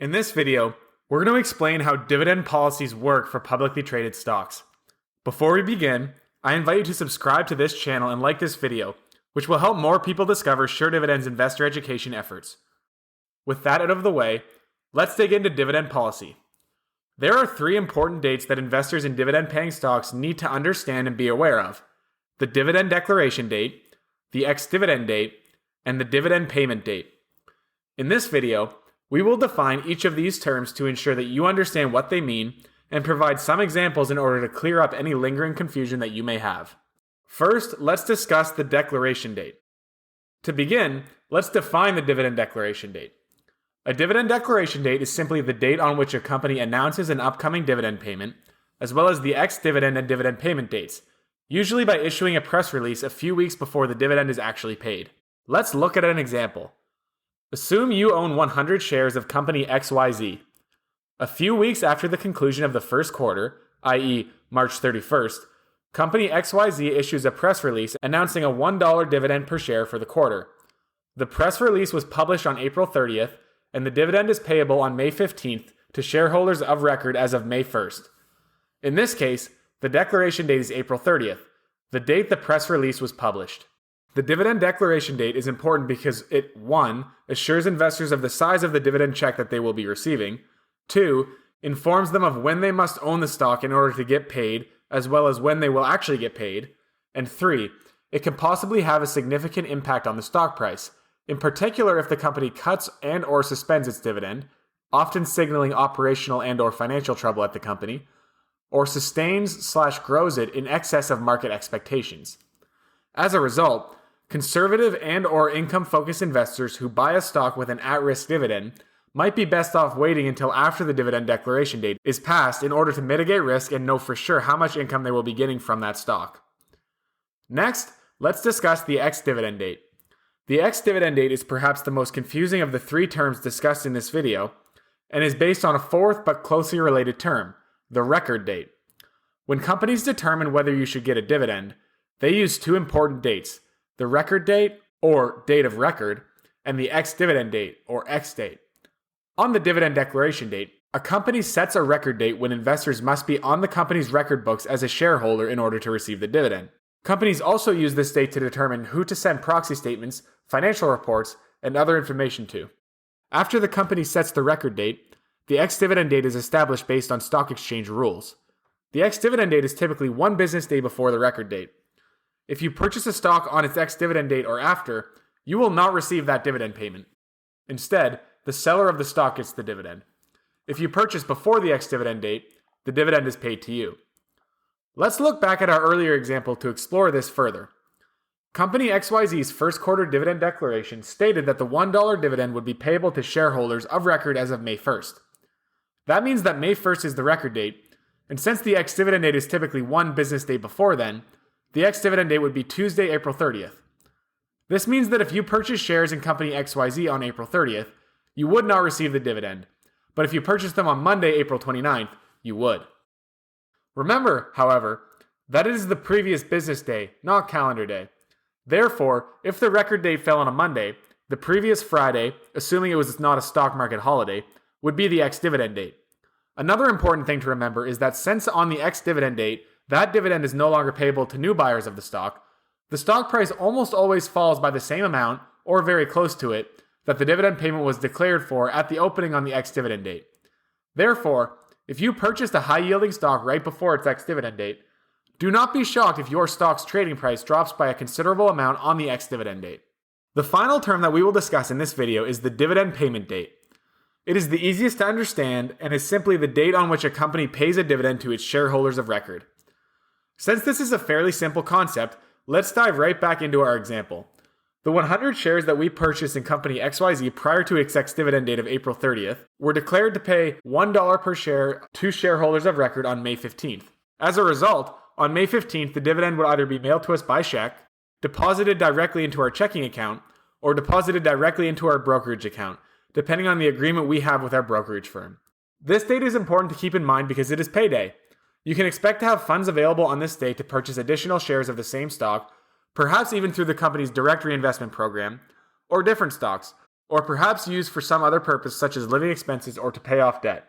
In this video, we're going to explain how dividend policies work for publicly traded stocks. Before we begin, I invite you to subscribe to this channel and like this video, which will help more people discover SureDividend's investor education efforts. With that out of the way, let's dig into dividend policy. There are three important dates that investors in dividend-paying stocks need to understand and be aware of: the dividend declaration date, the ex-dividend date, and the dividend payment date. In this video, we will define each of these terms to ensure that you understand what they mean and provide some examples in order to clear up any lingering confusion that you may have. First, let's discuss the declaration date. To begin, let's define the dividend declaration date. A dividend declaration date is simply the date on which a company announces an upcoming dividend payment, as well as the ex-dividend and dividend payment dates, usually by issuing a press release a few weeks before the dividend is actually paid. Let's look at an example. Assume you own 100 shares of Company XYZ. A few weeks after the conclusion of the first quarter, i.e. March 31st, Company XYZ issues a press release announcing a $1 dividend per share for the quarter. The press release was published on April 30th, and the dividend is payable on May 15th to shareholders of record as of May 1st. In this case, the declaration date is April 30th, the date the press release was published. The dividend declaration date is important because it 1. Assures investors of the size of the dividend check that they will be receiving, 2. Informs them of when they must own the stock in order to get paid, as well as when they will actually get paid, and 3. It can possibly have a significant impact on the stock price, in particular if the company cuts and or suspends its dividend, often signaling operational and or financial trouble at the company, or sustains/grows it in excess of market expectations. As a result, conservative and or income-focused investors who buy a stock with an at-risk dividend might be best off waiting until after the dividend declaration date is passed in order to mitigate risk and know for sure how much income they will be getting from that stock. Next, let's discuss the ex-dividend date. The ex-dividend date is perhaps the most confusing of the three terms discussed in this video and is based on a fourth but closely related term, the record date. When companies determine whether you should get a dividend, they use two important dates: the record date, or date of record, and the ex-dividend date, or ex-date. On the dividend declaration date, a company sets a record date when investors must be on the company's record books as a shareholder in order to receive the dividend. Companies also use this date to determine who to send proxy statements, financial reports, and other information to. After the company sets the record date, the ex-dividend date is established based on stock exchange rules. The ex-dividend date is typically one business day before the record date. If you purchase a stock on its ex-dividend date or after, you will not receive that dividend payment. Instead, the seller of the stock gets the dividend. If you purchase before the ex-dividend date, the dividend is paid to you. Let's look back at our earlier example to explore this further. Company XYZ's first quarter dividend declaration stated that the $1 dividend would be payable to shareholders of record as of May 1st. That means that May 1st is the record date, and since the ex-dividend date is typically one business day before then, the ex-dividend date would be Tuesday, April 30th. This means that if you purchase shares in Company XYZ on April 30th, you would not receive the dividend, but if you purchase them on Monday, April 29th, you would. Remember, however, that it is the previous business day, not calendar day. Therefore, if the record date fell on a Monday, the previous Friday, assuming it was not a stock market holiday, would be the ex-dividend date. Another important thing to remember is that since on the ex-dividend date, that dividend is no longer payable to new buyers of the stock price almost always falls by the same amount, or very close to it, that the dividend payment was declared for at the opening on the ex-dividend date. Therefore, if you purchased a high-yielding stock right before its ex-dividend date, do not be shocked if your stock's trading price drops by a considerable amount on the ex-dividend date. The final term that we will discuss in this video is the dividend payment date. It is the easiest to understand and is simply the date on which a company pays a dividend to its shareholders of record. Since this is a fairly simple concept, let's dive right back into our example. The 100 shares that we purchased in Company XYZ prior to its ex-dividend date of April 30th were declared to pay $1 per share to shareholders of record on May 15th. As a result, on May 15th, the dividend would either be mailed to us by check, deposited directly into our checking account, or deposited directly into our brokerage account, depending on the agreement we have with our brokerage firm. This date is important to keep in mind because it is payday. You can expect to have funds available on this date to purchase additional shares of the same stock, perhaps even through the company's direct reinvestment program, or different stocks, or perhaps used for some other purpose such as living expenses or to pay off debt.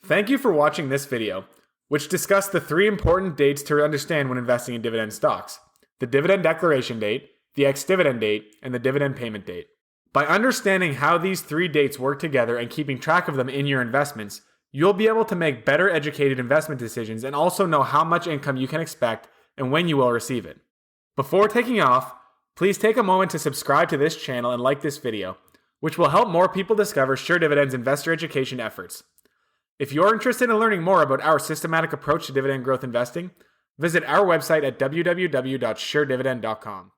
Thank you for watching this video, which discussed the 3 important dates to understand when investing in dividend stocks: the dividend declaration date, the ex-dividend date, and the dividend payment date. By understanding how these 3 dates work together and keeping track of them in your investments, you'll be able to make better educated investment decisions and also know how much income you can expect and when you will receive it. Before taking off, please take a moment to subscribe to this channel and like this video, which will help more people discover SureDividend's investor education efforts. If you're interested in learning more about our systematic approach to dividend growth investing, visit our website at www.suredividend.com.